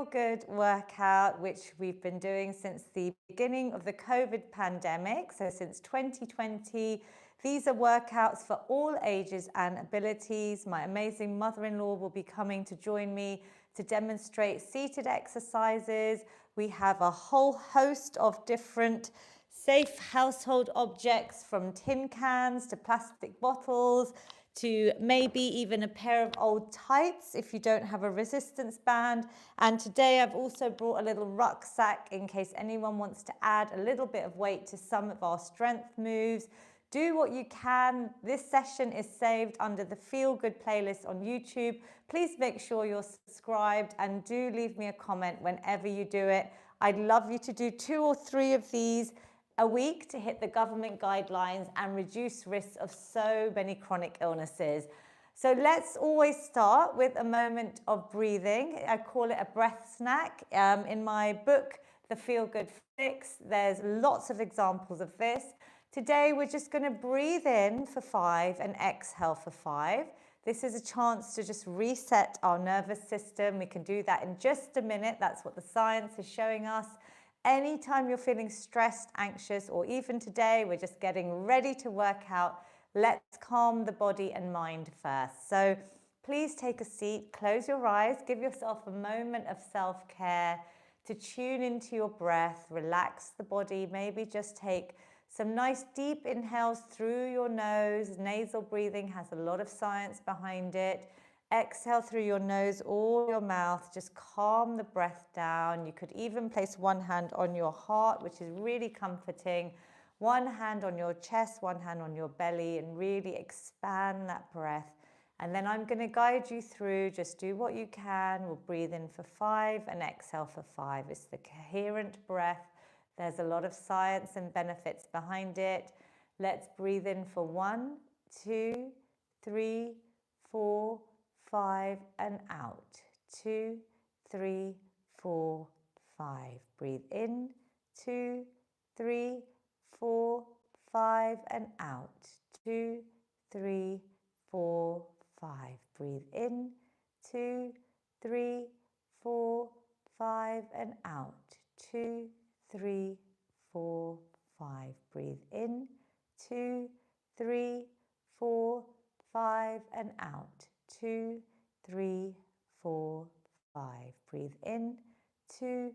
feel-good workout, which we've been doing since the beginning of the COVID pandemic, so since 2020. These are workouts for all ages and abilities. My amazing mother-in-law will be coming to join me to demonstrate seated exercises. We have a whole host of different safe household objects, from tin cans to plastic bottles to maybe even a pair of old tights if you don't have a resistance band. And today I've also brought a little rucksack in case anyone wants to add a little bit of weight to some of our strength moves. Do what you can. This session is saved under the Feel Good playlist on YouTube. Please make sure you're subscribed and do leave me a comment whenever you do it. I'd love you to do 2 or 3 of these a week to hit the government guidelines and reduce risks of so many chronic illnesses. So let's always start with a moment of breathing. I call it a breath snack. In my book, The Feel Good Fix, there's lots of examples of this. Today, we're just going to breathe in for 5 and exhale for 5. This is a chance to just reset our nervous system. We can do that in just a minute. That's what the science is showing us. Anytime you're feeling stressed, anxious, or even today, we're just getting ready to work out, let's calm the body and mind first. So please take a seat, close your eyes, give yourself a moment of self-care to tune into your breath, relax the body, maybe just take some nice deep inhales through your nose. Nasal breathing has a lot of science behind it. Exhale through your nose or your mouth. Just calm the breath down. You could even place one hand on your heart, which is really comforting. One hand on your chest, one hand on your belly, and really expand that breath. And then I'm going to guide you through. Just do what you can. We'll breathe in for 5 and exhale for 5. It's the coherent breath. There's a lot of science and benefits behind it. Let's breathe in for 1, 2, 3, 4, 5 and out. 2, 3, 4, 5. Breathe in. 2, 3, 4, 5 and out. 2, 3, 4, 5. Breathe in. 2, 3, 4, 5 and out. 2, 3, 4, 5. Breathe in. 2, 3, 4, 5 and out. 2, 3, 4, 5. Breathe in. 2,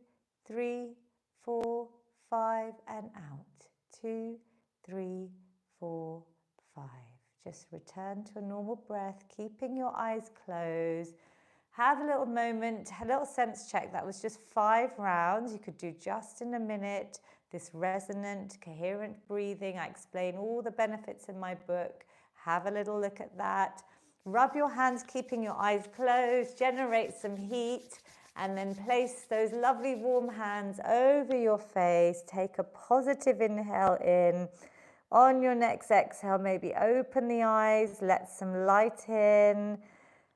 3, 4, 5 and out. 2, 3, 4, 5. Just return to a normal breath, keeping your eyes closed. Have a little moment, a little sense check. That was just 5 rounds. You could do just in a minute. This resonant, coherent breathing. I explain all the benefits in my book. Have a little look at that. Rub your hands, keeping your eyes closed. Generate some heat. And then place those lovely warm hands over your face. Take a positive inhale in. On your next exhale, maybe open the eyes. Let some light in.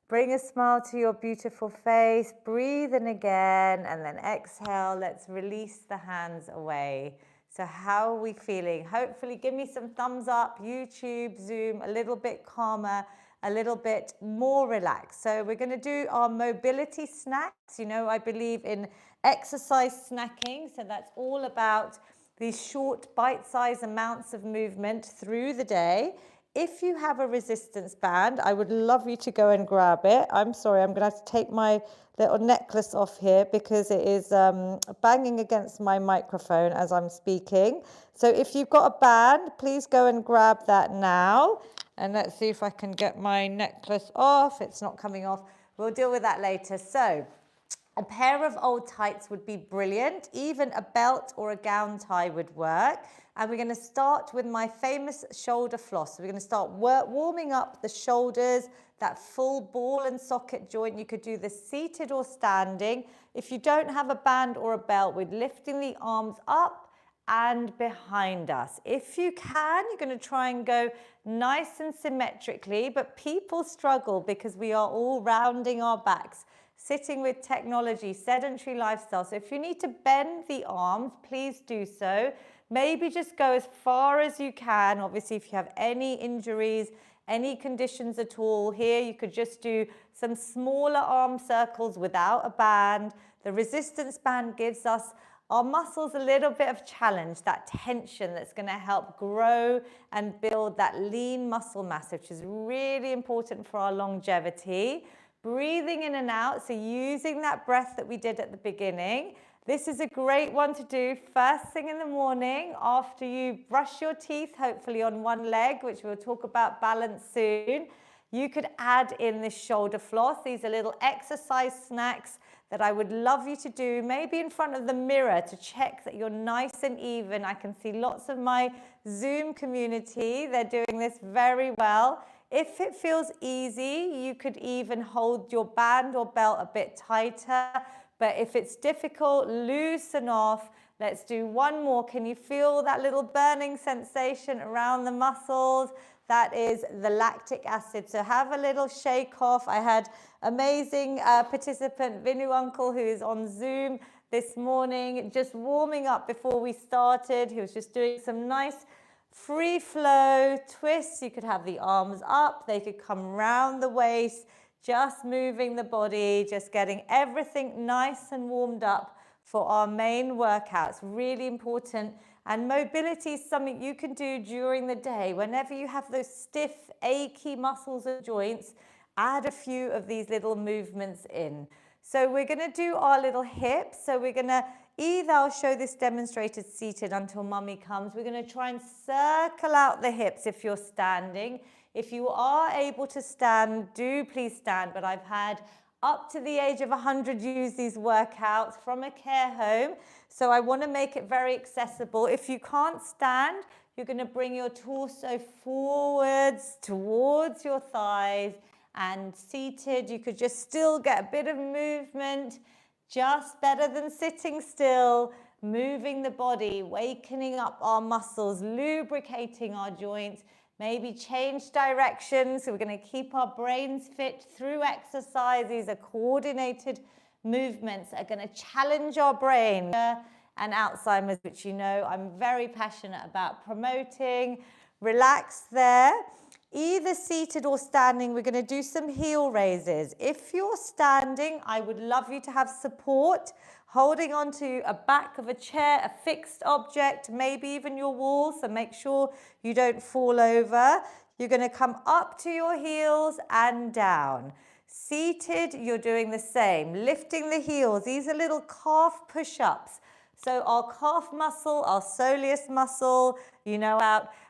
Bring a smile to your beautiful face. Breathe in again, and then exhale. Let's release the hands away. So how are we feeling? Hopefully, give me some thumbs up. YouTube, Zoom, a little bit calmer, a little bit more relaxed. So we're going to do our mobility snacks. You know, I believe in exercise snacking. So that's all about these short, bite-sized amounts of movement through the day. If you have a resistance band, I would love you to go and grab it. I'm sorry, I'm going to have to take my little necklace off here because it is banging against my microphone as I'm speaking. So if you've got a band, please go and grab that now. And let's see if I can get my necklace off. It's not coming off. We'll deal with that later. So a pair of old tights would be brilliant. Even a belt or a gown tie would work. And we're going to start with my famous shoulder floss. So we're going to start warming up the shoulders, that full ball and socket joint. You could do this seated or standing. If you don't have a band or a belt, we're lifting the arms up and behind us. If you can, you're going to try and go nice and symmetrically, but people struggle because we are all rounding our backs, sitting with technology, sedentary lifestyle. So if you need to bend the arms, please do so. Maybe just go as far as you can. Obviously, if you have any injuries, any conditions at all. Here you could just do some smaller arm circles without a band. The resistance band gives us our muscles a little bit of challenge, that tension that's going to help grow and build that lean muscle mass, which is really important for our longevity. Breathing in and out, so using that breath that we did at the beginning. This is a great one to do first thing in the morning after you brush your teeth, hopefully on one leg, which we'll talk about balance soon. You could add in this shoulder floss. These are little exercise snacks that I would love you to do, maybe in front of the mirror to check that you're nice and even. I can see lots of my Zoom community. They're doing this very well. If it feels easy, you could even hold your band or belt a bit tighter. But if it's difficult, loosen off. Let's do one more. Can you feel that little burning sensation around the muscles? That is the lactic acid. So have a little shake off. I had amazing participant Vinu Uncle, who is on Zoom this morning, just warming up before we started. He was just doing some nice free flow twists. You could have the arms up. They could come round the waist, just moving the body, just getting everything nice and warmed up for our main workouts. Really important. And mobility is something you can do during the day. Whenever you have those stiff, achy muscles and joints, add a few of these little movements in. So we're going to do our little hips. So we're going to either, I'll show this demonstrated seated until mummy comes. We're going to try and circle out the hips if you're standing. If you are able to stand, do please stand. But I've had up to the age of 100 use these workouts from a care home. So I want to make it very accessible. If you can't stand, you're going to bring your torso forwards towards your thighs, and seated, you could just still get a bit of movement, just better than sitting still, moving the body, wakening up our muscles, lubricating our joints, maybe change direction. So we're going to keep our brains fit through exercise. These are coordinated movements that are going to challenge our brain. And Alzheimer's, which you know I'm very passionate about promoting. Relax there. Either seated or standing, we're going to do some heel raises. If you're standing, I would love you to have support, holding onto a back of a chair, a fixed object, maybe even your wall, so make sure you don't fall over. You're going to come up to your heels and down. Seated, you're doing the same, lifting the heels. These are little calf push-ups. So our calf muscle, our soleus muscle, you know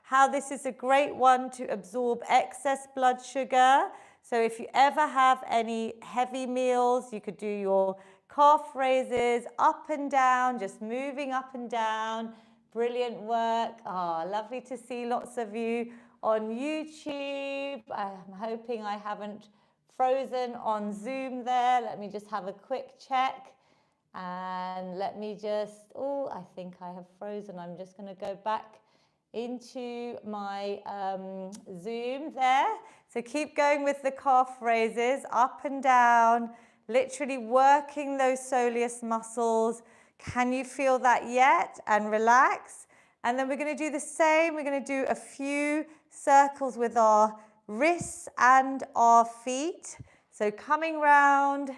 how this is a great one to absorb excess blood sugar. So if you ever have any heavy meals, you could do your calf raises up and down, just moving up and down. Brilliant work. Lovely to see lots of you on YouTube. I'm hoping I haven't frozen on Zoom there. Let me just have a quick check. And let me just, I think I have frozen. I'm just going to go back into my Zoom there. So keep going with the calf raises, up and down, literally working those soleus muscles. Can you feel that yet? And relax. And then we're going to do the same. We're going to do a few circles with our wrists and our feet. So coming round.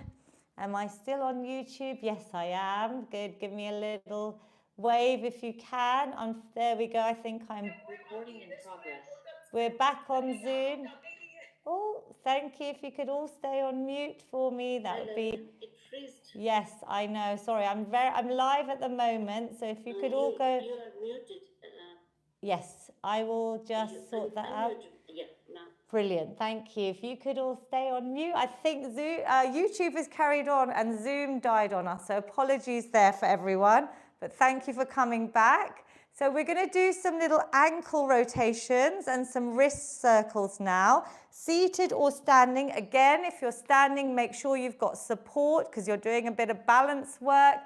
Am I still on YouTube? Yes, I am. Good. Give me a little wave if you can. There we go. I think I'm recording in progress. We're back on Zoom. Thank you. If you could all stay on mute for me, that would be. It freezed. Yes, I know. Sorry, I'm live at the moment. So if you could all go. You are muted. Yes, I will just sort that out. Yeah, now. Brilliant, thank you. If you could all stay on mute. I think YouTube has carried on and Zoom died on us, so apologies there for everyone, but thank you for coming back. So we're going to do some little ankle rotations and some wrist circles now. Seated or standing. Again, if you're standing, make sure you've got support because you're doing a bit of balance work,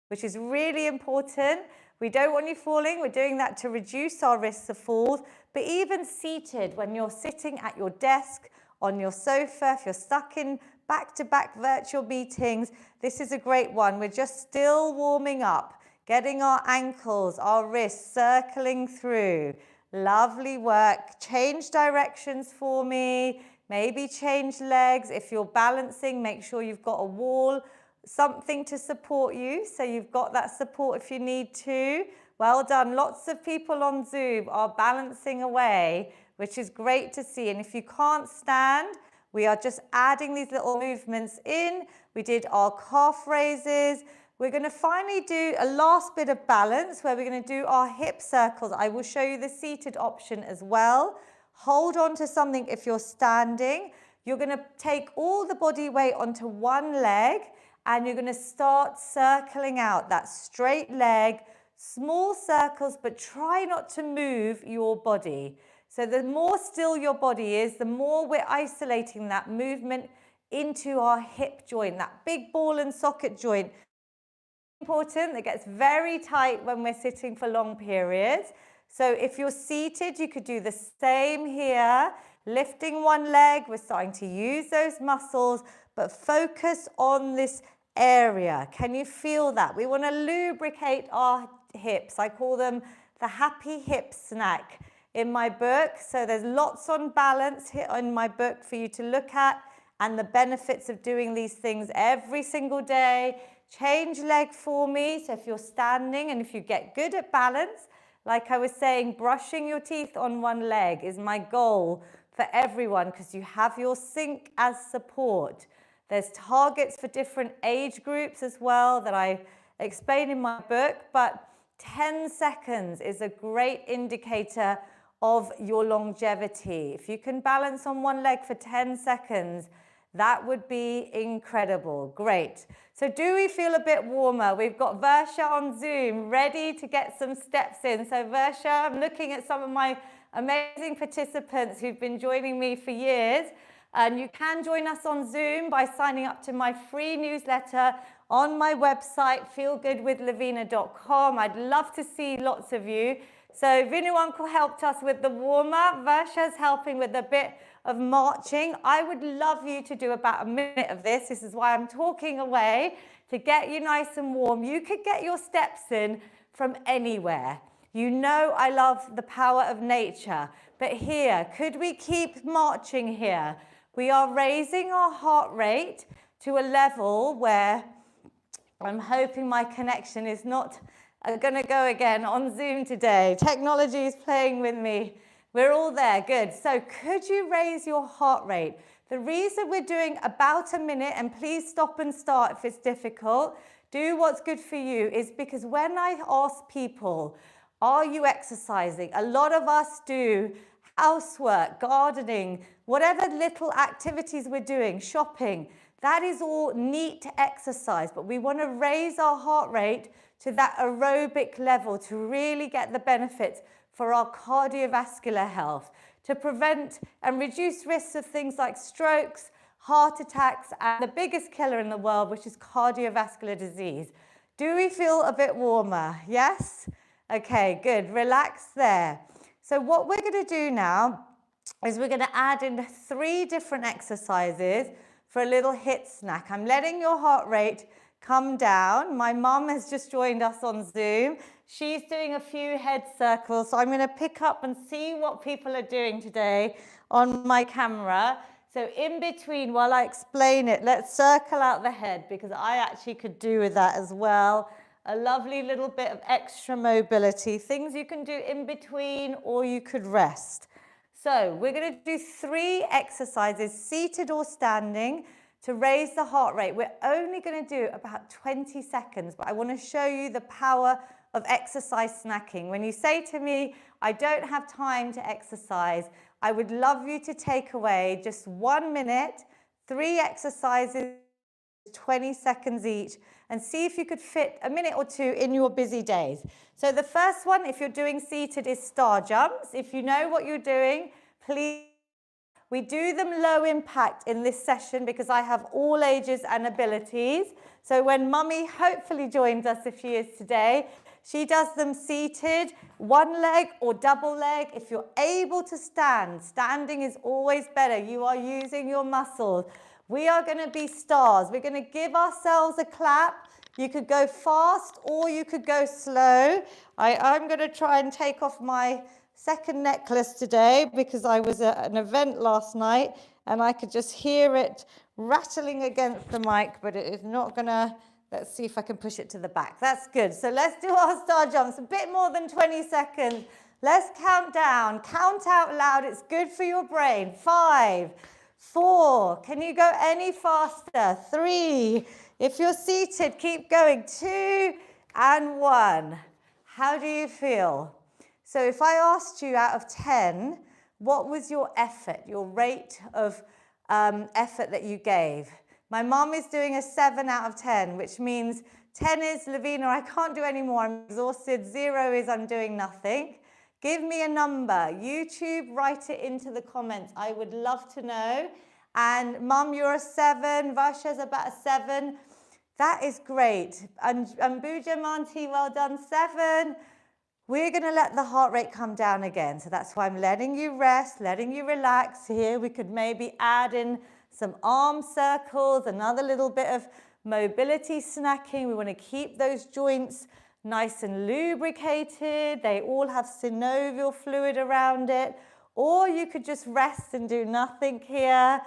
which is really important. We don't want you falling. We're doing that to reduce our risks of falls. But even seated, when you're sitting at your desk, on your sofa, if you're stuck in back-to-back virtual meetings, this is a great one. We're just still warming up, getting our ankles, our wrists circling through. Lovely work. Change directions for me. Maybe change legs. If you're balancing, make sure you've got a wall, something to support you. So you've got that support if you need to. Well done. Lots of people on Zoom are balancing away, which is great to see. And if you can't stand, we are just adding these little movements in. We did our calf raises. We're going to finally do a last bit of balance where we're going to do our hip circles. I will show you the seated option as well. Hold on to something if you're standing. You're going to take all the body weight onto one leg and you're going to start circling out that straight leg, small circles, but try not to move your body. So the more still your body is, the more we're isolating that movement into our hip joint, that big ball and socket joint. Important, it gets very tight when we're sitting for long periods. So if you're seated, you could do the same here. Lifting one leg, we're starting to use those muscles, but focus on this area. Can you feel that? We want to lubricate our hips. I call them the happy hip snack in my book. So there's lots on balance here in my book for you to look at and the benefits of doing these things every single day. Change leg for me. So if you're standing and if you get good at balance, like I was saying, brushing your teeth on one leg is my goal for everyone because you have your sink as support. There's targets for different age groups as well that I explain in my book, but 10 seconds is a great indicator of your longevity. If you can balance on one leg for 10 seconds, that would be incredible. Great. So do we feel a bit warmer? We've got Versha on Zoom ready to get some steps in. So Versha, I'm looking at some of my amazing participants who've been joining me for years. And you can join us on Zoom by signing up to my free newsletter on my website, feelgoodwithlavina.com. I'd love to see lots of you. So Vinu Uncle helped us with the warm-up. Versha's helping with a bit of marching. I would love you to do about a minute of this. This is why I'm talking away, to get you nice and warm. You could get your steps in from anywhere. You know I love the power of nature. But here, could we keep marching here? We are raising our heart rate to a level where I'm hoping my connection is not going to go again on Zoom today. Technology is playing with me. We're all there. Good. So could you raise your heart rate? The reason we're doing about a minute, and please stop and start if it's difficult, do what's good for you, is because when I ask people, are you exercising? A lot of us do housework, gardening, whatever little activities we're doing, shopping. That is all neat exercise, but we want to raise our heart rate to that aerobic level to really get the benefits for our cardiovascular health, to prevent and reduce risks of things like strokes, heart attacks, and the biggest killer in the world, which is cardiovascular disease. Do we feel a bit warmer? Yes? Okay, good. Relax there. So what we're going to do now is we're going to add in 3 different exercises for a little HIIT snack. I'm letting your heart rate come down. My mum has just joined us on Zoom. She's doing a few head circles. So I'm going to pick up and see what people are doing today on my camera. So in between, while I explain it, let's circle out the head because I actually could do with that as well. A lovely little bit of extra mobility, things you can do in between or you could rest. So we're going to do 3 exercises, seated or standing, to raise the heart rate. We're only going to do about 20 seconds, but I want to show you the power of exercise snacking. When you say to me, I don't have time to exercise, I would love you to take away just 1 minute, 3 exercises, 20 seconds each, and see if you could fit a minute or 2 in your busy days. So the first one, if you're doing seated, is star jumps. If you know what you're doing, please. We do them low impact in this session because I have all ages and abilities. So when Mummy hopefully joins us if she is today, she does them seated, one leg or double leg. If you're able to stand, standing is always better. You are using your muscles. We are going to be stars. We're going to give ourselves a clap. You could go fast or you could go slow. I'm going to try and take off my second necklace today because I was at an event last night and I could just hear it rattling against the mic, but it is not gonna, let's see if I can push it to the back. That's good. So let's do our star jumps, a bit more than 20 seconds. Let's count down, count out loud. It's good for your brain. 5, 4, can you go any faster? 3, if you're seated, keep going. 2 and 1. How do you feel? So if I asked you out of 10, what was your effort, your rate of effort that you gave? My mom is doing a 7 out of 10, which means 10 is, Lavina, I can't do any more, I'm exhausted. 0 is I'm doing nothing. Give me a number. YouTube, write it into the comments. I would love to know. And Mum, you're a 7. Varsha's about a 7. That is great. And Bujam Auntie, well done, 7. We're going to let the heart rate come down again. So that's why I'm letting you rest, letting you relax. Here we could maybe add in some arm circles, another little bit of mobility snacking. We want to keep those joints nice and lubricated. They all have synovial fluid around it. Or you could just rest and do nothing here.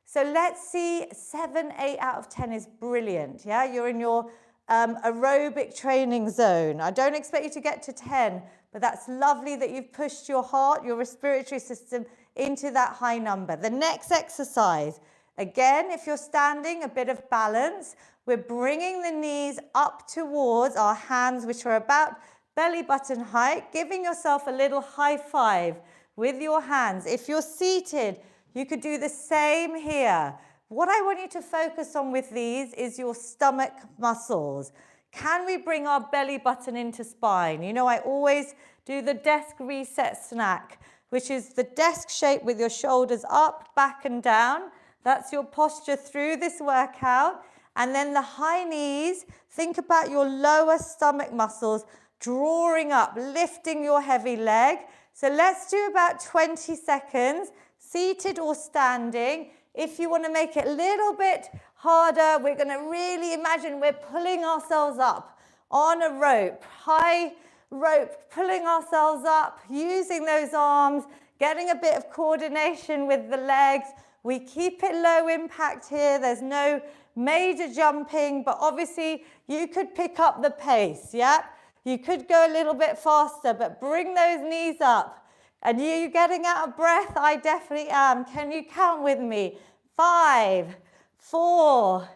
So let's see, 7, 8 out of 10 is brilliant. Yeah, you're in your aerobic training zone. I don't expect you to get to 10, but that's lovely that you've pushed your heart, your respiratory system into that high number. The next exercise, again, if you're standing, a bit of balance. We're bringing the knees up towards our hands, which are about belly button height, giving yourself a little high five with your hands. If you're seated, you could do the same here. What I want you to focus on with these is your stomach muscles. Can we bring our belly button into spine? You know, I always do the desk reset snack, which is the desk shape with your shoulders up, back and down. That's your posture through this workout. And then the high knees, think about your lower stomach muscles drawing up, lifting your heavy leg. So let's do about 20 seconds, seated or standing. If you want to make it a little bit harder, we're going to really imagine we're pulling ourselves up on a rope, high rope, pulling ourselves up, using those arms, getting a bit of coordination with the legs. We keep it low impact here. There's no major jumping, but obviously you could pick up the pace, yeah? You could go a little bit faster, but bring those knees up. And you getting out of breath? I definitely am. Can you count with me? 5, 4,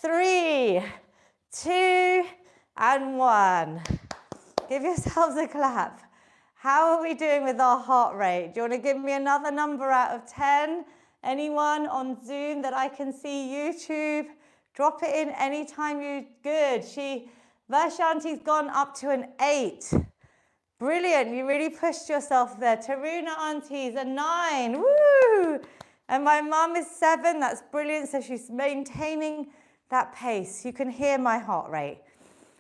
3, 2, and 1. Give yourselves a clap. How are we doing with our heart rate? Do you want to give me another number out of 10? Anyone on Zoom that I can see? YouTube, drop it in anytime you, good. Varshanti's gone up to an 8. Brilliant, you really pushed yourself there. Taruna Auntie's a 9, woo! And my mum is 7, that's brilliant. So she's maintaining that pace. You can hear my heart rate.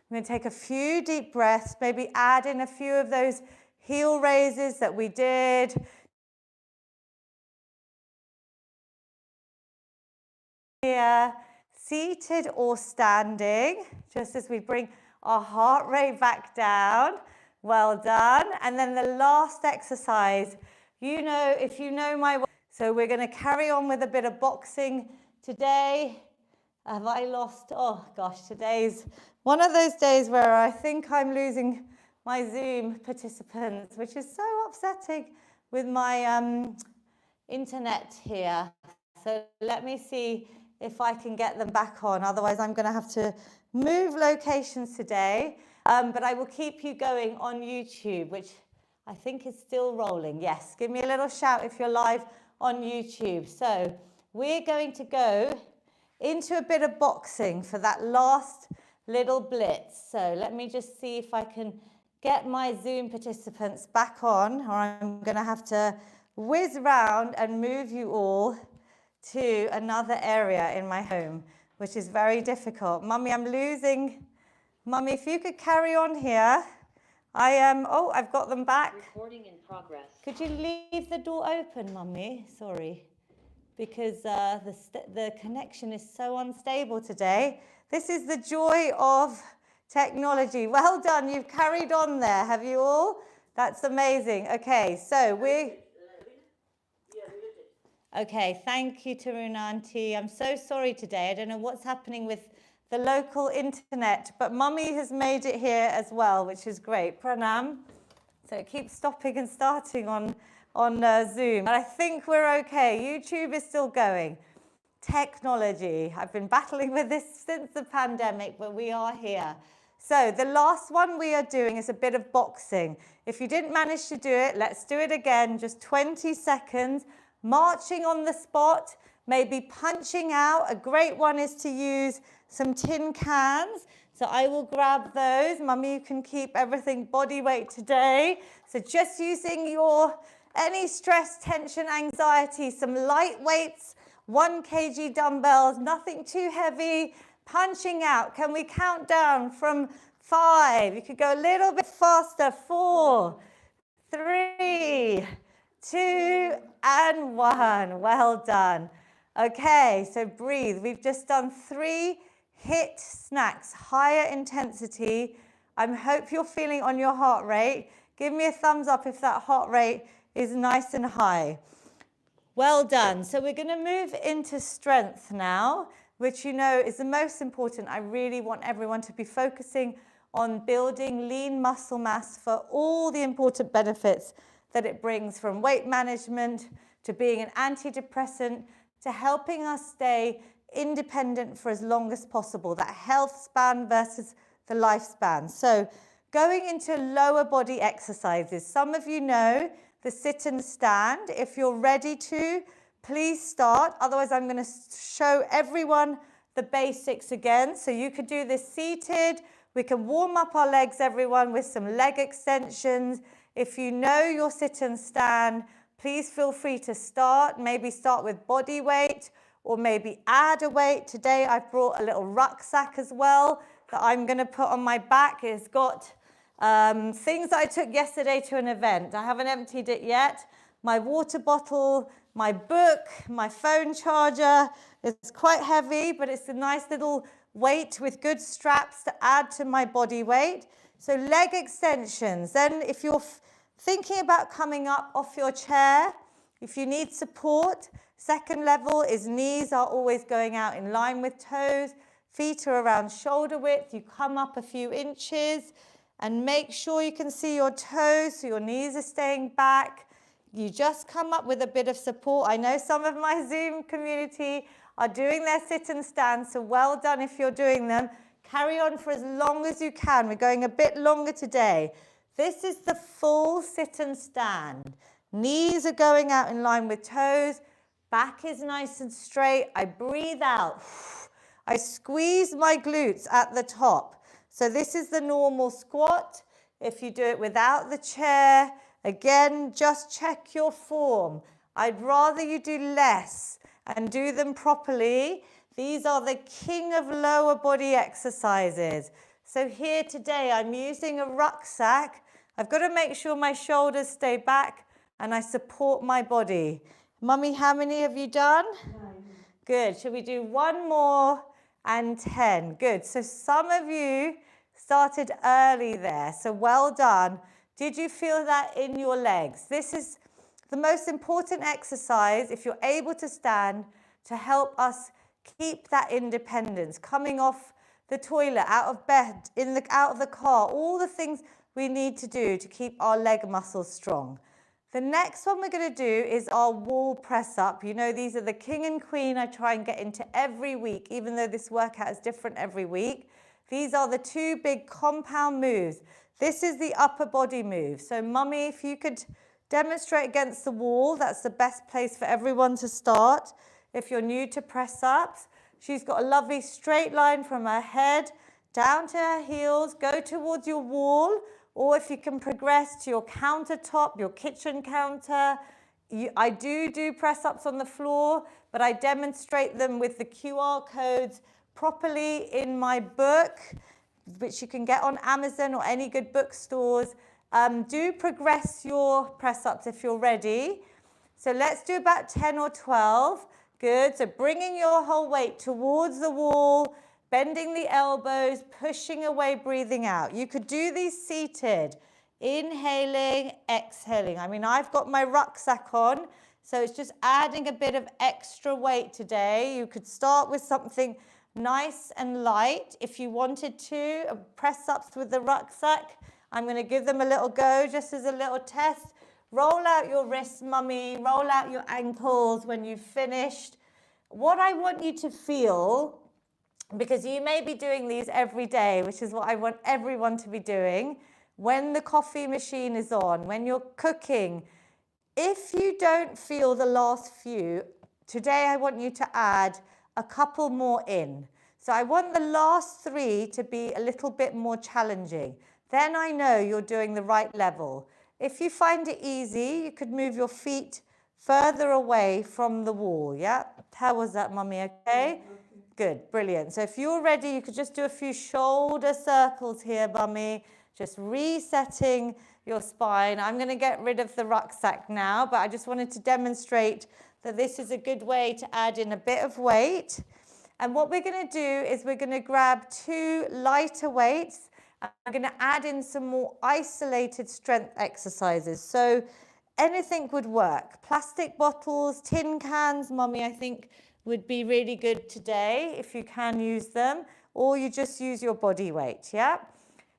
I'm going to take a few deep breaths, maybe add in a few of those heel raises that we did. Here, seated or standing, just as we bring our heart rate back down. Well done. And then the last exercise, you know, if you know my work, so we're going to carry on with a bit of boxing today. Have I lost? Oh gosh, today's one of those days where I think I'm losing my Zoom participants, which is so upsetting with my internet here. So let me see if I can get them back on. Otherwise, I'm going to have to move locations today. But I will keep you going on YouTube, which I think is still rolling. Yes, give me a little shout if you're live on YouTube. So we're going to go into a bit of boxing for that last little blitz. So let me just see if I can get my Zoom participants back on, or I'm going to have to whiz round and move you all to another area in my home, which is very difficult. Mummy, I'm losing. Mummy, if you could carry on here. I am, oh, I've got them back. Recording in progress. Could you leave the door open, Mummy? Sorry, because the connection is so unstable today. This is the joy of technology. Well done, you've carried on there, have you all? That's amazing. Okay, so Okay, thank you, Taruna Auntie. I'm so sorry today. I don't know what's happening with the local internet, but Mummy has made it here as well, which is great. Pranam. So it keeps stopping and starting on Zoom. But I think we're okay. YouTube is still going. Technology. I've been battling with this since the pandemic, but we are here. So the last one we are doing is a bit of boxing. If you didn't manage to do it, let's do it again. Just 20 seconds. Marching on the spot, maybe punching out. A great one is to use some tin cans. So I will grab those. Mummy, you can keep everything body weight today. So just using any stress, tension, anxiety, some light weights, 1 kg dumbbells, nothing too heavy. Punching out. Can we count down from 5? You could go a little bit faster. 4, 3, 2, and 1. Well done. Okay, so breathe. We've just done 3 HIIT snacks, higher intensity. I hope you're feeling on your heart rate. Give me a thumbs up if that heart rate is nice and high. Well done. So we're going to move into strength now, which you know is the most important. I really want everyone to be focusing on building lean muscle mass for all the important benefits that it brings, from weight management to being an antidepressant to helping us stay independent for as long as possible, that health span versus the lifespan. So going into lower body exercises, some of you know the sit and stand. If you're ready to, please start. Otherwise, I'm going to show everyone the basics again. So you could do this seated. We can warm up our legs, everyone, with some leg extensions. If you know your sit and stand, please feel free to start. Maybe start with body weight or maybe add a weight. Today I've brought a little rucksack as well that I'm going to put on my back. It's got things that I took yesterday to an event. I haven't emptied it yet. My water bottle, my book, my phone charger. It's quite heavy, but it's a nice little weight with good straps to add to my body weight. So leg extensions. Then if you're thinking about coming up off your chair, if you need support, second level is knees are always going out in line with toes. Feet are around shoulder width. You come up a few inches and make sure you can see your toes so your knees are staying back. You just come up with a bit of support. I know some of my Zoom community are doing their sit and stand, so well done if you're doing them. Carry on for as long as you can. We're going a bit longer today. This is the full sit and stand. Knees are going out in line with toes. Back is nice and straight. I breathe out. I squeeze my glutes at the top. So this is the normal squat. If you do it without the chair, again, just check your form. I'd rather you do less and do them properly. These are the king of lower body exercises. So here today, I'm using a rucksack. I've got to make sure my shoulders stay back and I support my body. Mummy, how many have you done? 9. Good. Shall we do one more and 10? Good. So some of you started early there. So well done. Did you feel that in your legs? This is the most important exercise, if you're able to stand, to help us keep that independence, coming off the toilet, out of bed, out of the car, all the things we need to do to keep our leg muscles strong. The next one we're going to do is our wall press up. You know, these are the king and queen I try and get into every week, even though this workout is different every week. These are the 2 big compound moves. This is the upper body move. So Mummy, if you could demonstrate against the wall, that's the best place for everyone to start. If you're new to press ups, she's got a lovely straight line from her head down to her heels. Go towards your wall, or if you can progress to your countertop, your kitchen counter. I do press ups on the floor, but I demonstrate them with the QR codes properly in my book, which you can get on Amazon or any good bookstores. Do progress your press ups if you're ready. So let's do about 10 or 12. Good. So bringing your whole weight towards the wall, bending the elbows, pushing away, breathing out. You could do these seated. Inhaling, exhaling. I mean, I've got my rucksack on, so it's just adding a bit of extra weight today. You could start with something nice and light if you wanted to. Press-ups with the rucksack. I'm going to give them a little go just as a little test. Roll out your wrists, mummy. Roll out your ankles when you've finished. What I want you to feel, because you may be doing these every day, which is what I want everyone to be doing, when the coffee machine is on, when you're cooking, if you don't feel the last few, today I want you to add a couple more in. So I want the last 3 to be a little bit more challenging. Then I know you're doing the right level. If you find it easy, you could move your feet further away from the wall, yeah? How was that, mummy, okay? Good, brilliant. So if you're ready, you could just do a few shoulder circles here, mummy. Just resetting your spine. I'm going to get rid of the rucksack now, but I just wanted to demonstrate that this is a good way to add in a bit of weight. And what we're going to do is we're going to grab 2 lighter weights. And I'm going to add in some more isolated strength exercises. So anything would work. Plastic bottles, tin cans, mummy, I think would be really good today if you can use them, or you just use your body weight, yeah?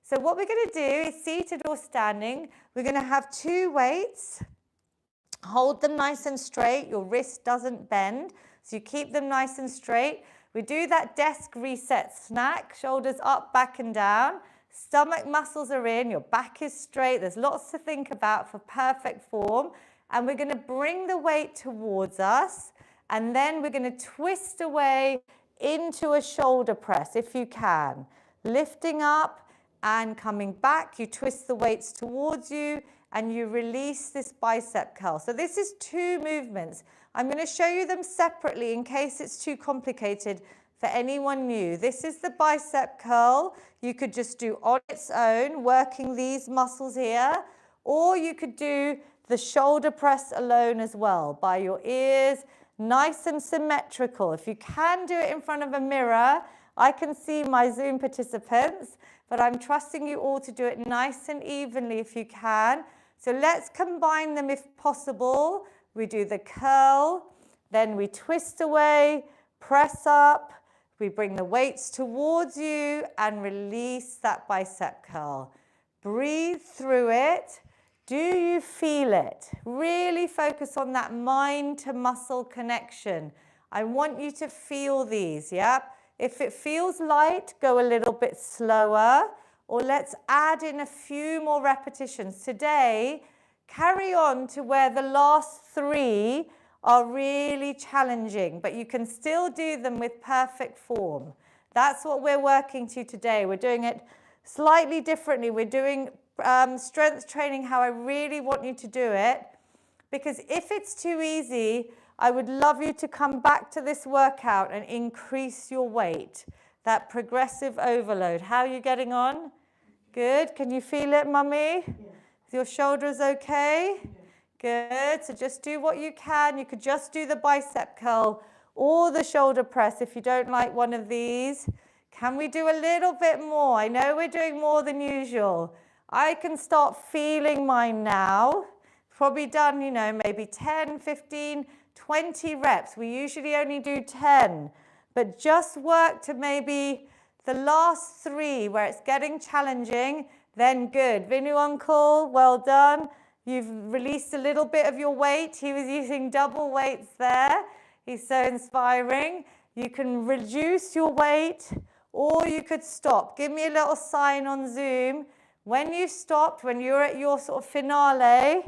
So what we're going to do is seated or standing. We're going to have 2 weights. Hold them nice and straight. Your wrist doesn't bend, so you keep them nice and straight. We do that desk reset snack, shoulders up, back and down. Stomach muscles are in, your back is straight. There's lots to think about for perfect form. And we're going to bring the weight towards us, and then we're going to twist away into a shoulder press if you can. Lifting up and coming back, you twist the weights towards you and you release this bicep curl. So this is 2 movements. I'm going to show you them separately in case it's too complicated for anyone new. This is the bicep curl. You could just do on its own, working these muscles here, or you could do the shoulder press alone as well, by your ears, nice and symmetrical. If you can do it in front of a mirror, I can see my Zoom participants, but I'm trusting you all to do it nice and evenly if you can. So let's combine them if possible. We do the curl, then we twist away, press up, we bring the weights towards you and release that bicep curl. Breathe through it. Do you feel it? Really focus on that mind to muscle connection. I want you to feel these, yeah? If it feels light, go a little bit slower, or let's add in a few more repetitions. Today, carry on to where the last 3 are really challenging, but you can still do them with perfect form. That's what we're working to today. We're doing it slightly differently. We're doing strength training how I really want you to do it, because if it's too easy, I would love you to come back to this workout and increase your weight, that progressive overload. How are you getting on? Good. Can you feel it, mummy? Yeah. Is your shoulders okay? Yeah. Good. So just do what you can. You could just do the bicep curl or the shoulder press if you don't like one of these. Can we do a little bit more? I know we're doing more than usual. I can start feeling mine now. Probably done, you know, maybe 10, 15, 20 reps. We usually only do 10, but just work to maybe the last 3 where it's getting challenging, then good. Vinu uncle, well done. You've released a little bit of your weight. He was using double weights there. He's so inspiring. You can reduce your weight or you could stop. Give me a little sign on Zoom. When you stopped, when you're at your sort of finale,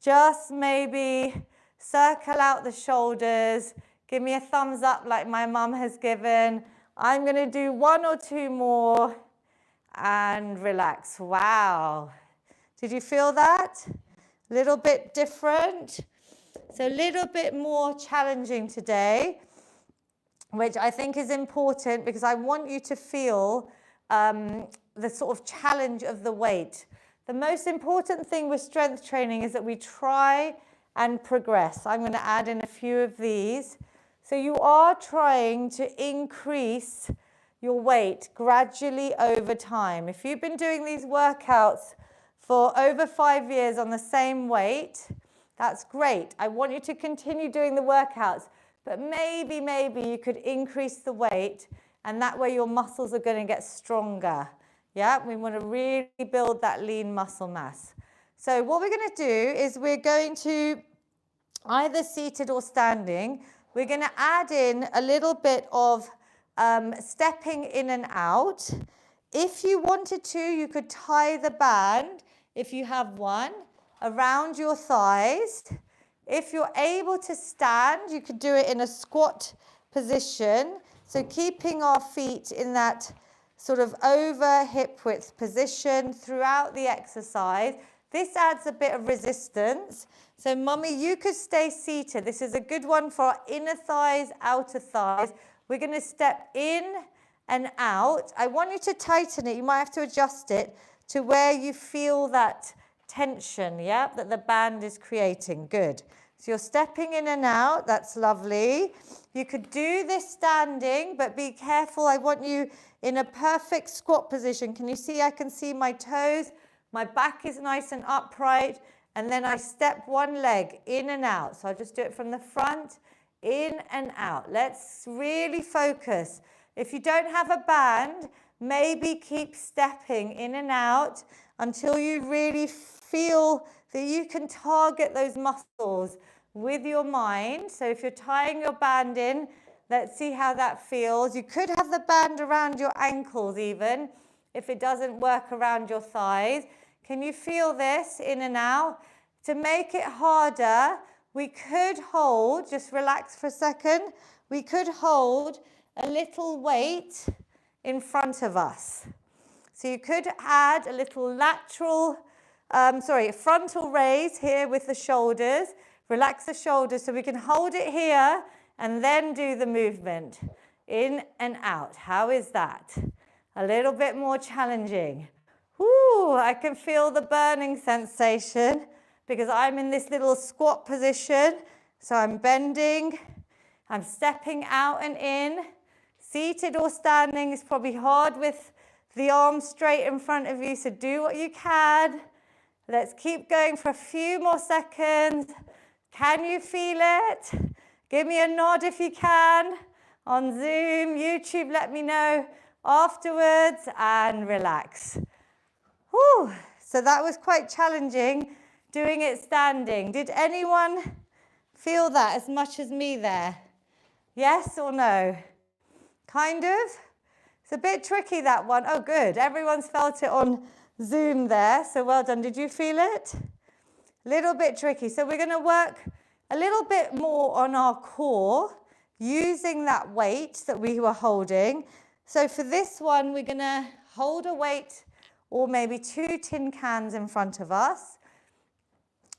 just maybe circle out the shoulders. Give me a thumbs up like my mum has given. I'm going to do 1 or 2 more and relax. Wow. Did you feel that? A little bit different. So a little bit more challenging today, which I think is important because I want you to feel the sort of challenge of the weight. The most important thing with strength training is that we try and progress. I'm going to add in a few of these. So you are trying to increase your weight gradually over time. If you've been doing these workouts for over 5 years on the same weight, that's great. I want you to continue doing the workouts, but maybe you could increase the weight, and that way your muscles are going to get stronger. Yeah, we want to really build that lean muscle mass. So what we're going to do is we're going to, either seated or standing, we're going to add in a little bit of stepping in and out. If you wanted to, you could tie the band, if you have one, around your thighs. If you're able to stand, you could do it in a squat position. So keeping our feet in that sort of over hip width position throughout the exercise. This adds a bit of resistance. So mummy, you could stay seated. This is a good one for our inner thighs, outer thighs. We're going to step in and out. I want you to tighten it. You might have to adjust it to where you feel that tension, yeah, that the band is creating. Good. So you're stepping in and out. That's lovely. You could do this standing, but be careful. I want you in a perfect squat position. Can you see? I can see my toes. My back is nice and upright. And then I step one leg in and out. So I'll just do it from the front, in and out. Let's really focus. If you don't have a band, maybe keep stepping in and out until you really feel that you can target those muscles with your mind. So if you're tying your band in, let's see how that feels. You could have the band around your ankles even, if it doesn't work around your thighs. Can you feel this in and out? To make it harder, we could hold, just relax for a second, we could hold a little weight in front of us. So you could add a little frontal raise here with the shoulders. Relax the shoulders so we can hold it here and then do the movement in and out. How is that? A little bit more challenging. Woo, I can feel the burning sensation because I'm in this little squat position. So I'm bending, I'm stepping out and in. Seated or standing is probably hard with the arms straight in front of you, so do what you can. Let's keep going for a few more seconds. Can you feel it? Give me a nod if you can. On Zoom, YouTube, let me know afterwards, and relax. Whew. So that was quite challenging, doing it standing. Did anyone feel that as much as me there? Yes or no? Kind of? It's a bit tricky, that one. Oh, good. Everyone's felt it on Zoom there, so well done. Did you feel it? A little bit tricky. So we're going to work a little bit more on our core using that weight that we were holding. So for this one, we're going to hold a weight or maybe 2 tin cans in front of us.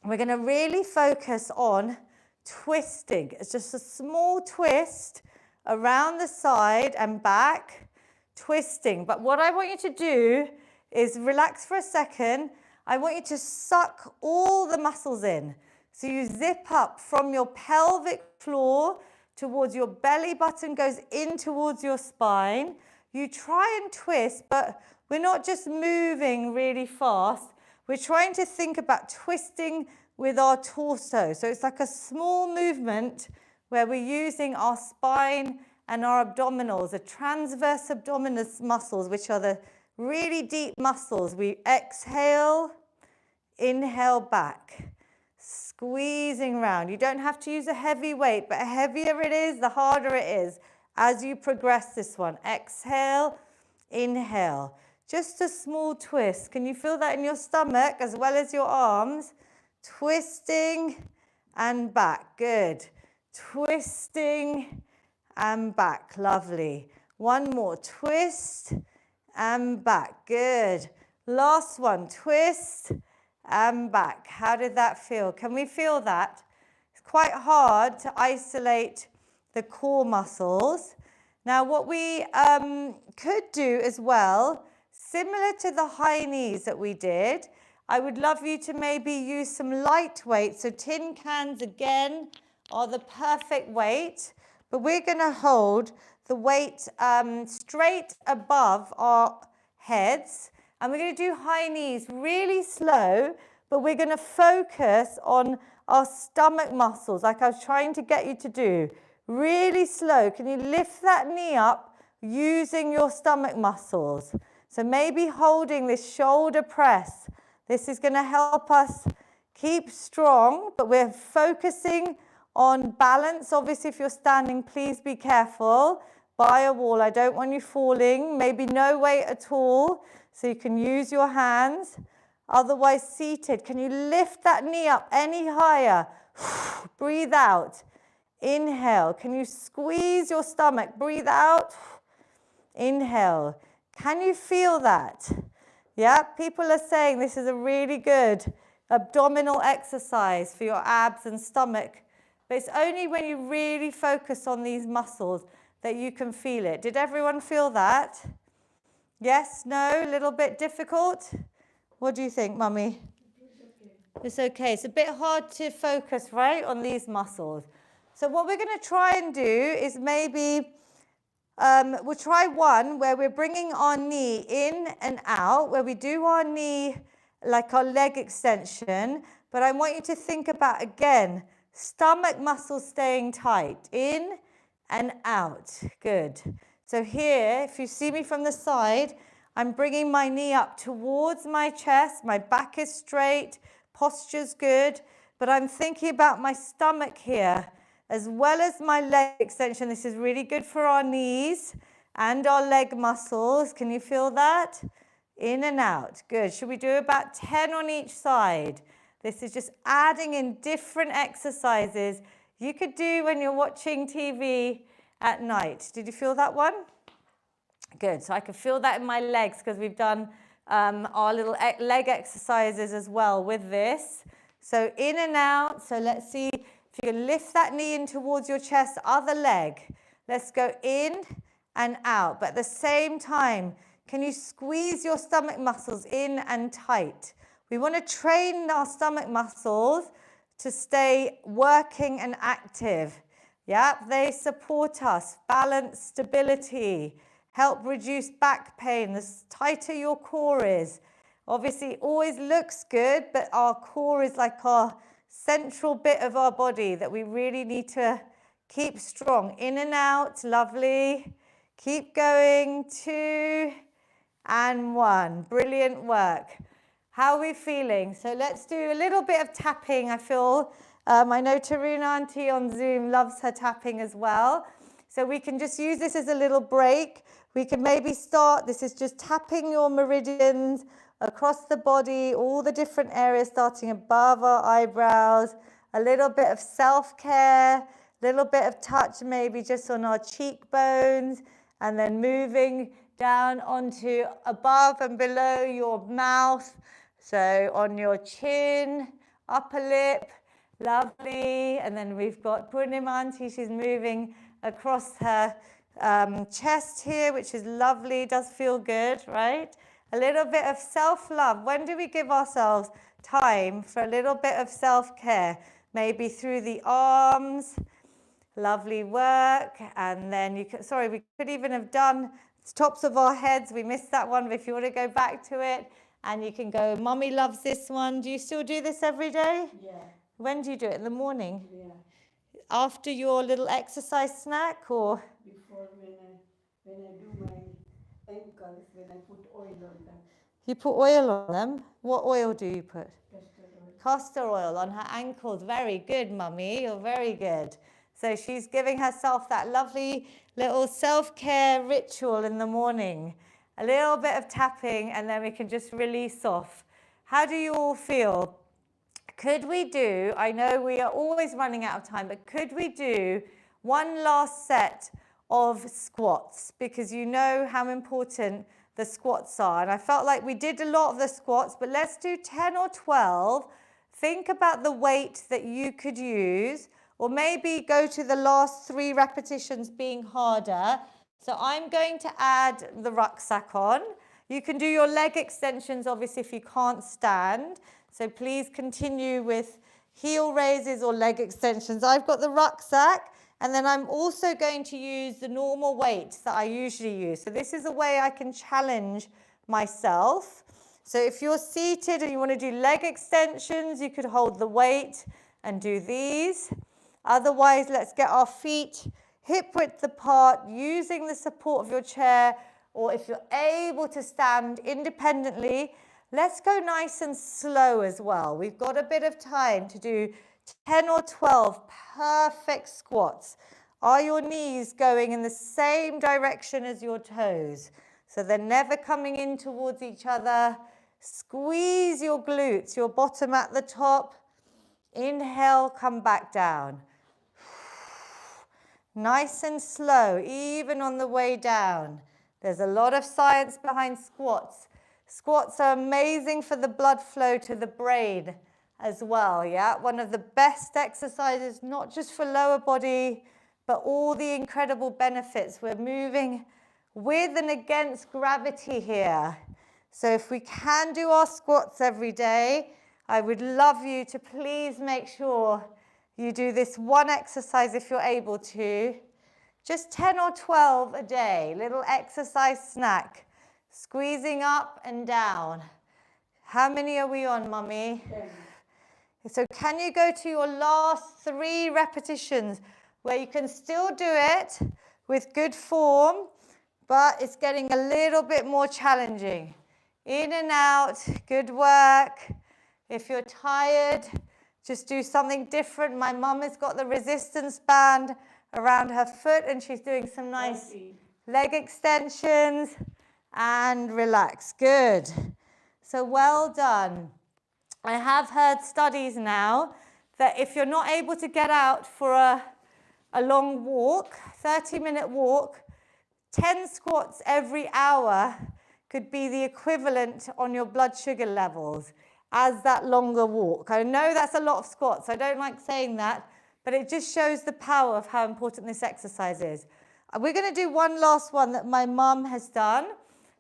We're going to really focus on twisting. It's just a small twist around the side and back, twisting. But what I want you to do is relax for a second. I want you to suck all the muscles in. So you zip up from your pelvic floor towards your belly button, goes in towards your spine. You try and twist, but we're not just moving really fast. We're trying to think about twisting with our torso. So it's like a small movement where we're using our spine and our abdominals, the transverse abdominis muscles, which are the really deep muscles. We exhale, inhale back, squeezing round. You don't have to use a heavy weight, but the heavier it is, the harder it is as you progress this one. Exhale, inhale. Just a small twist. Can you feel that in your stomach as well as your arms? Twisting and back. Good. Twisting and back. Lovely. One more. Twist and back. Good. Last one. Twist and back. How did that feel? Can we feel that? It's quite hard to isolate the core muscles. Now what we could do as well, similar to the high knees that we did, I would love you to maybe use some light weight. So tin cans again are the perfect weight, but we're going to hold the weight straight above our heads, And we're going to do high knees really slow, but we're going to focus on our stomach muscles, like I was trying to get you to do. Really slow. Can you lift that knee up using your stomach muscles? So maybe holding this shoulder press. This is going to help us keep strong, but we're focusing on balance. Obviously, if you're standing, please be careful by a wall. I don't want you falling. Maybe no weight at all, so you can use your hands. Otherwise, seated. Can you lift that knee up any higher? Breathe out. Inhale. Can you squeeze your stomach? Breathe out. Inhale. Can you feel that? Yeah, people are saying this is a really good abdominal exercise for your abs and stomach. But it's only when you really focus on these muscles that you can feel it. Did everyone feel that? Yes? No? A little bit difficult? What do you think, Mummy? It's okay. It's a bit hard to focus, right, on these muscles. So what we're going to try and do is maybe we'll try one where we're bringing our knee in and out, where we do our knee like our leg extension. But I want you to think about, again, stomach muscles staying tight. In and out. Good. So here, if you see me from the side, I'm bringing my knee up towards my chest. My back is straight. Posture's good. But I'm thinking about my stomach here, as well as my leg extension. This is really good for our knees and our leg muscles. Can you feel that? In and out. Good. Should we do about 10 on each side? This is just adding in different exercises you could do when you're watching TV at night. Did you feel that one? Good. So I can feel that in my legs because we've done our little leg exercises as well with this. So in and out. So let's see if you can lift that knee in towards your chest, other leg. Let's go in and out. But at the same time, can you squeeze your stomach muscles in and tight? We want to train our stomach muscles to stay working and active. Yeah, they support us. Balance, stability, help reduce back pain. The tighter your core is. Obviously, it always looks good, but our core is like our central bit of our body that we really need to keep strong. In and out, lovely. Keep going, 2 and 1. Brilliant work. How are we feeling? So let's do a little bit of tapping. I feel, I know Taruna Auntie on Zoom loves her tapping as well. So we can just use this as a little break. We can maybe start, this is just tapping your meridians across the body, all the different areas, starting above our eyebrows, a little bit of self-care, a little bit of touch maybe just on our cheekbones, and then moving down onto above and below your mouth. So on your chin, upper lip, lovely. And then we've got Purnima Auntie, she's moving across her chest here, which is lovely, does feel good, right? A little bit of self-love. When do we give ourselves time for a little bit of self-care? Maybe through the arms, lovely work. And then you could, sorry, we could even have done tops of our heads. We missed that one, but if you want to go back to it, and you can go, Mommy loves this one. Do you still do this every day? Yeah. When do you do it? In the morning? Yeah. After your little exercise snack, or? Before when I do my ankles, when I put oil on them. You put oil on them? What oil do you put? Castor oil. Castor oil on her ankles. Very good, Mummy. You're very good. So she's giving herself that lovely little self-care ritual in the morning. A little bit of tapping, and then we can just release off. How do you all feel? Could we do, I know we are always running out of time, but could we do one last set of squats? Because you know how important the squats are. And I felt like we did a lot of the squats, but let's do 10 or 12. Think about the weight that you could use, or maybe go to the last 3 repetitions being harder. So I'm going to add the rucksack on. You can do your leg extensions, obviously, if you can't stand. So please continue with heel raises or leg extensions. I've got the rucksack, and then I'm also going to use the normal weights that I usually use. So this is a way I can challenge myself. So if you're seated and you want to do leg extensions, you could hold the weight and do these. Otherwise, let's get our feet hip width apart using the support of your chair, or if you're able to stand independently, let's go nice and slow as well. We've got a bit of time to do 10 or 12 perfect squats. Are your knees going in the same direction as your toes? So they're never coming in towards each other. Squeeze your glutes, your bottom at the top. Inhale, come back down. Nice and slow, even on the way down. There's a lot of science behind squats. Squats are amazing for the blood flow to the brain as well, yeah? One of the best exercises, not just for lower body, but all the incredible benefits. We're moving with and against gravity here. So if we can do our squats every day, I would love you to please make sure you do this one exercise if you're able to. Just 10 or 12 a day, little exercise snack. Squeezing up and down. How many are we on, Mummy? 10. So can you go to your last 3 repetitions where you can still do it with good form, but it's getting a little bit more challenging. In and out, good work. If you're tired, just do something different. My mum has got the resistance band around her foot and she's doing some nice leg extensions and relax. Good. So well done. I have heard studies now that if you're not able to get out for a long walk, 30-minute walk, 10 squats every hour could be the equivalent on your blood sugar levels as that longer walk. I know that's a lot of squats. I don't like saying that, but it just shows the power of how important this exercise is. We're going to do one last one that my mum has done,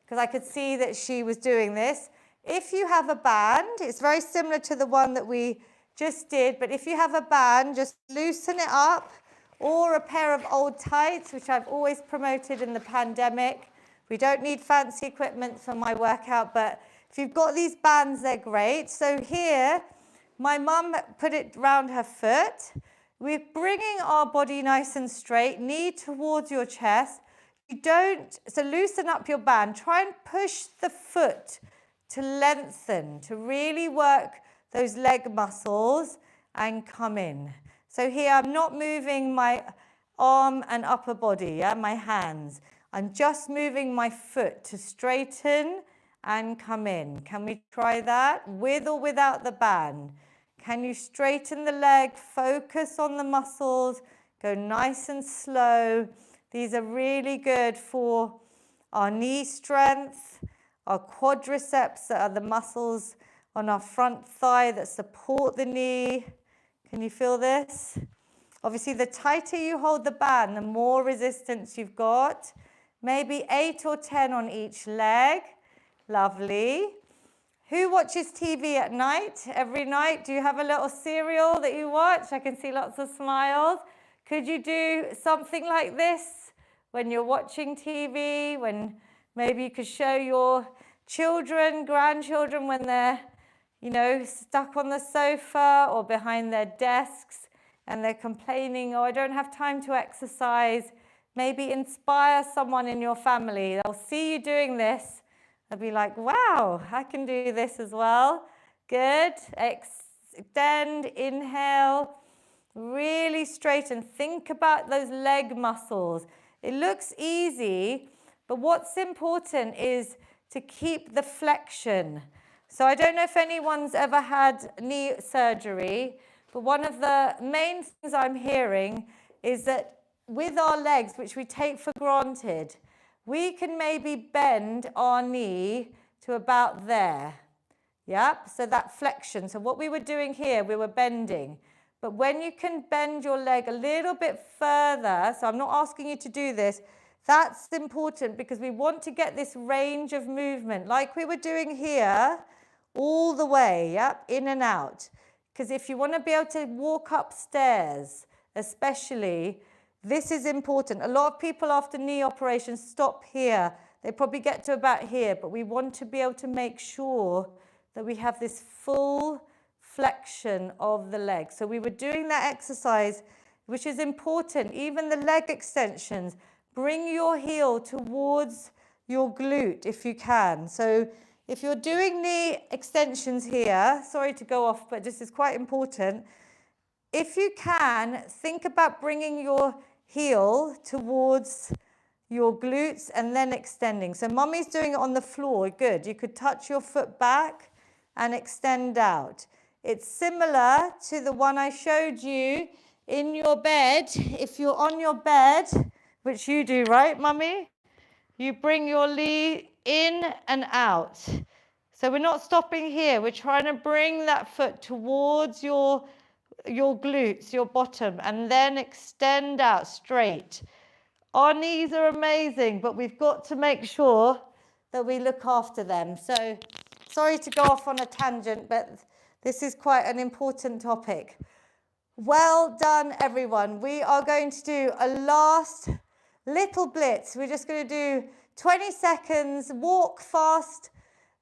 because I could see that she was doing this. If you have a band, it's very similar to the one that we just did, but if you have a band, just loosen it up, or a pair of old tights, which I've always promoted in the pandemic. We don't need fancy equipment for my workout, but if you've got these bands, they're great. So here, my mum put it round her foot. We're bringing our body nice and straight, knee towards your chest. So loosen up your band. Try and push the foot to lengthen, to really work those leg muscles and come in. So here, I'm not moving my arm and upper body, yeah, my hands. I'm just moving my foot to straighten and come in. Can we try that with or without the band? Can you straighten the leg, focus on the muscles, go nice and slow. These are really good for our knee strength, our quadriceps, that are the muscles on our front thigh that support the knee. Can you feel this? Obviously, the tighter you hold the band, the more resistance you've got. Maybe 8 or 10 on each leg. Lovely. Who watches TV at night? Every night? Do you have a little serial that you watch? I can see lots of smiles. Could you do something like this when you're watching TV? When maybe you could show your children, grandchildren, when they're, stuck on the sofa or behind their desks and they're complaining, oh, I don't have time to exercise. Maybe inspire someone in your family. They'll see you doing this. They'll be like, wow, I can do this as well. Good. Extend, inhale. Really straighten. Think about those leg muscles. It looks easy, but what's important is to keep the flexion. So I don't know if anyone's ever had knee surgery, but one of the main things I'm hearing is that with our legs, which we take for granted, we can maybe bend our knee to about there. Yep, so that flexion. So what we were doing here, we were bending. But when you can bend your leg a little bit further, so I'm not asking you to do this, that's important because we want to get this range of movement like we were doing here, all the way, yep, in and out. Because if you want to be able to walk upstairs, especially, this is important. A lot of people after knee operations stop here. They probably get to about here, but we want to be able to make sure that we have this full flexion of the leg. So we were doing that exercise, which is important, even the leg extensions. Bring your heel towards your glute if you can. So if you're doing the extensions here, sorry to go off, but this is quite important. If you can, think about bringing your heel towards your glutes and then extending. So mummy's doing it on the floor, good. You could touch your foot back and extend out. It's similar to the one I showed you in your bed. If you're on your bed, which you do, right, mummy? You bring your knee in and out. So we're not stopping here. We're trying to bring that foot towards your glutes, your bottom, and then extend out straight. Our knees are amazing, but we've got to make sure that we look after them. So sorry to go off on a tangent, but this is quite an important topic. Well done, everyone. We are going to do a last little blitz. We're just going to do 20 seconds, walk fast,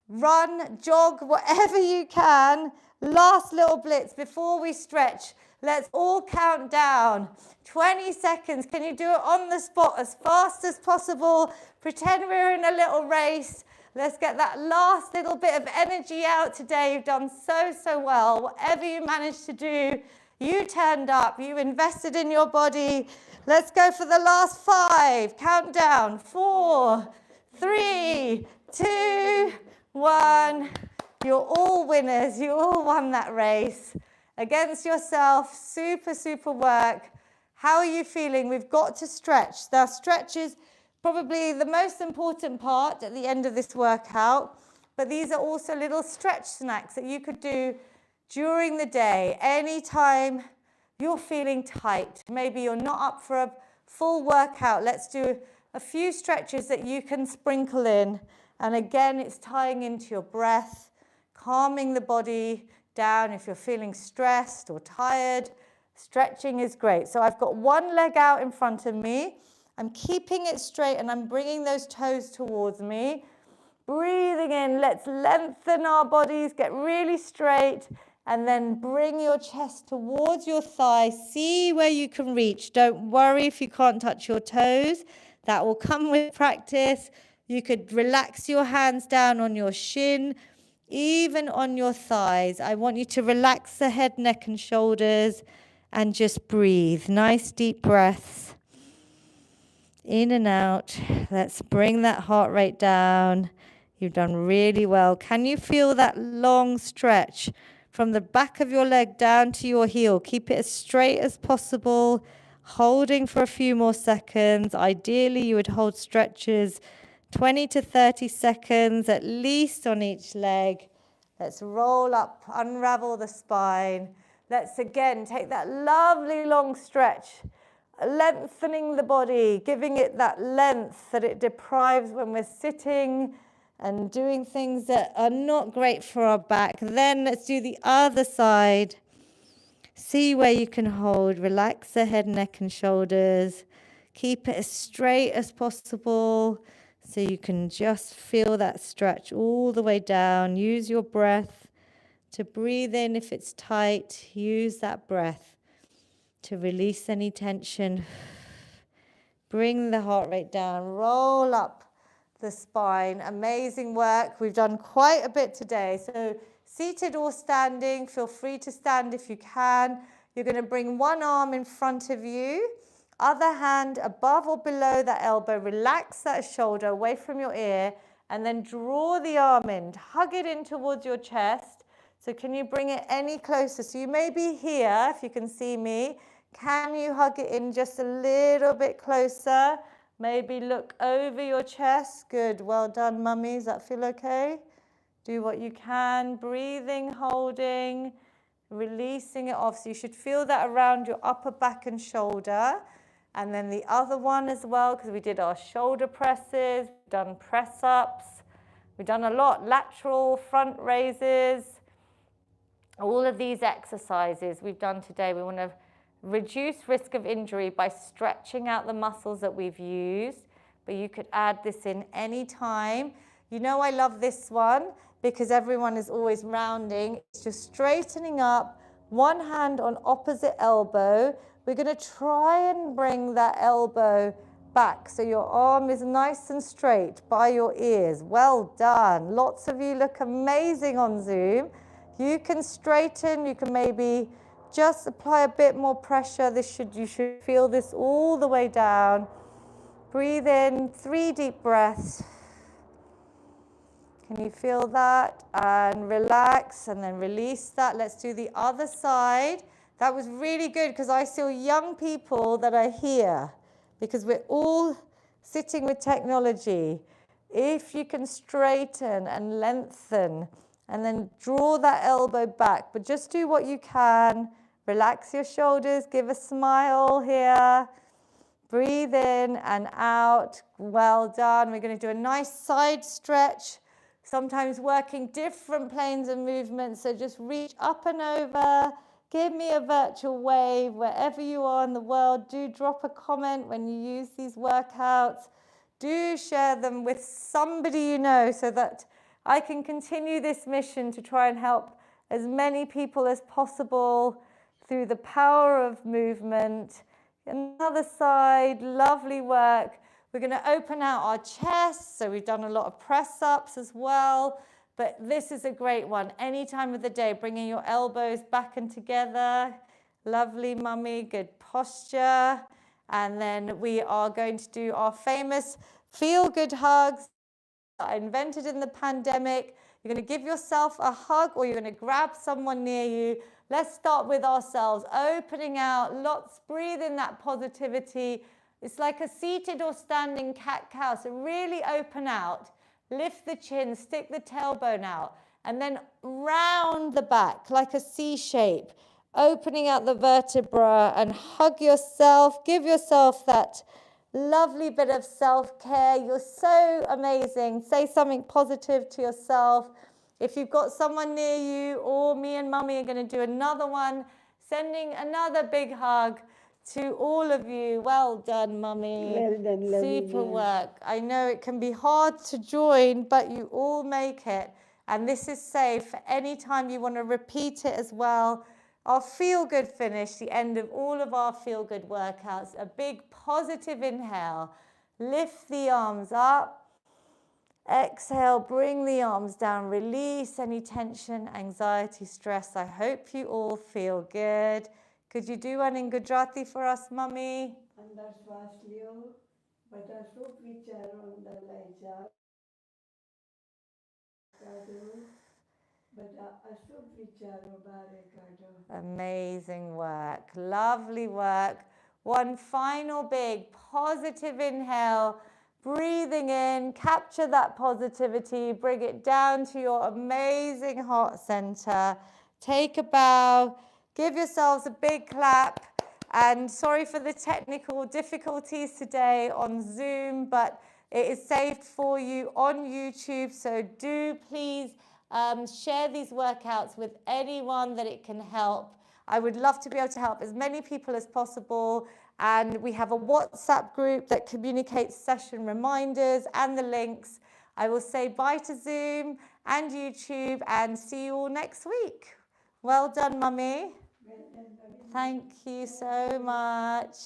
run, jog, whatever you can. Last little blitz before we stretch. Let's all count down. 20 seconds. Can you do it on the spot as fast as possible? Pretend we're in a little race. Let's get that last little bit of energy out today. You've done so well. Whatever you managed to do, you turned up. You invested in your body. Let's go for the last 5. Count down. 4, 3, 2, 1. You're all winners. You all won that race. Against yourself. Super work. How are you feeling? We've got to stretch. Now, stretch is probably the most important part at the end of this workout. But these are also little stretch snacks that you could do during the day, anytime you're feeling tight. Maybe you're not up for a full workout. Let's do a few stretches that you can sprinkle in. And again, it's tying into your breath, calming the body down. If you're feeling stressed or tired, stretching is great. So I've got one leg out in front of me. I'm keeping it straight and I'm bringing those toes towards me. Breathing in, let's lengthen our bodies, get really straight, and then bring your chest towards your thigh. See where you can reach. Don't worry if you can't touch your toes. That will come with practice. You could relax your hands down on your shin, even on your thighs. I want you to relax the head, neck, and shoulders and just breathe. Nice deep breaths. In and out. Let's bring that heart rate down. You've done really well. Can you feel that long stretch from the back of your leg down to your heel? Keep it as straight as possible, holding for a few more seconds. Ideally, you would hold stretches 20 to 30 seconds at least on each leg. Let's roll up, unravel the spine. Let's again take that lovely long stretch, lengthening the body, giving it that length that it deprives when we're sitting and doing things that are not great for our back. Then let's do the other side. See where you can hold. Relax the head, neck, and shoulders. Keep it as straight as possible so you can just feel that stretch all the way down. Use your breath to breathe in if it's tight. Use that breath to release any tension. Bring the heart rate down. Roll up the spine. Amazing work. We've done quite a bit today. So seated or standing, feel free to stand if you can. You're going to bring one arm in front of you, other hand above or below that elbow. Relax that shoulder away from your ear and then draw the arm in. Hug it in towards your chest. So can you bring it any closer? So you may be here, if you can see me. Can you hug it in just a little bit closer? Maybe look over your chest. Good. Well done, mummy. Does that feel okay? Do what you can. Breathing, holding, releasing it off. So you should feel that around your upper back and shoulder. And then the other one as well, because we did our shoulder presses, done press-ups. We've done a lot. Lateral, front raises. All of these exercises we've done today, we want to reduce risk of injury by stretching out the muscles that we've used, but you could add this in any time. You know I love this one because everyone is always rounding. It's just straightening up, one hand on opposite elbow. We're going to try and bring that elbow back so your arm is nice and straight by your ears. Well done. Lots of you look amazing on Zoom. You can straighten, you can maybe just apply a bit more pressure. You should feel this all the way down. Breathe in, 3 deep breaths. Can you feel that? And relax and then release that. Let's do the other side. That was really good because I see young people that are here because we're all sitting with technology. If you can straighten and lengthen and then draw that elbow back, but just do what you can. Relax your shoulders, give a smile here. Breathe in and out. Well done. We're going to do a nice side stretch. Sometimes working different planes of movement. So just reach up and over. Give me a virtual wave wherever you are in the world. Do drop a comment when you use these workouts. Do share them with somebody you know so that I can continue this mission to try and help as many people as possible through the power of movement. Another side, lovely work. We're going to open out our chest. So we've done a lot of press-ups as well. But this is a great one. Any time of the day, bringing your elbows back and together. Lovely, mummy, good posture. And then we are going to do our famous feel-good hugs that I invented in the pandemic. You're going to give yourself a hug or you're going to grab someone near you. Let's start with ourselves, opening out, lots, breathe in that positivity. It's like a seated or standing cat-cow, so really open out. Lift the chin, stick the tailbone out, and then round the back like a C shape, opening out the vertebra and hug yourself. Give yourself that lovely bit of self-care. You're so amazing. Say something positive to yourself. If you've got someone near you, or me and mummy are going to do another one, sending another big hug to all of you. Well done, mummy. Well done, Lavina. Super work. I know it can be hard to join, but you all make it. And this is safe for any time you want to repeat it as well. Our feel good finish, the end of all of our feel good workouts. A big positive inhale. Lift the arms up. Exhale, bring the arms down. Release any tension, anxiety, stress. I hope you all feel good. Could you do one in Gujarati for us, mummy? અંદર શ્વાસ લ્યો, બધા સુખ વિચારો અંદર લઈ જાઓ. કાઢો, બધા અશુભ વિચારો બહાર કાઢો. Amazing work. Lovely work. One final big positive inhale. Breathing in, capture that positivity, bring it down to your amazing heart center. Take a bow, give yourselves a big clap. And sorry for the technical difficulties today on Zoom, but it is saved for you on YouTube. So do please share these workouts with anyone that it can help. I would love to be able to help as many people as possible. And we have a WhatsApp group that communicates session reminders and the links. I will say bye to Zoom and YouTube and see you all next week. Well done, mummy. Thank you so much.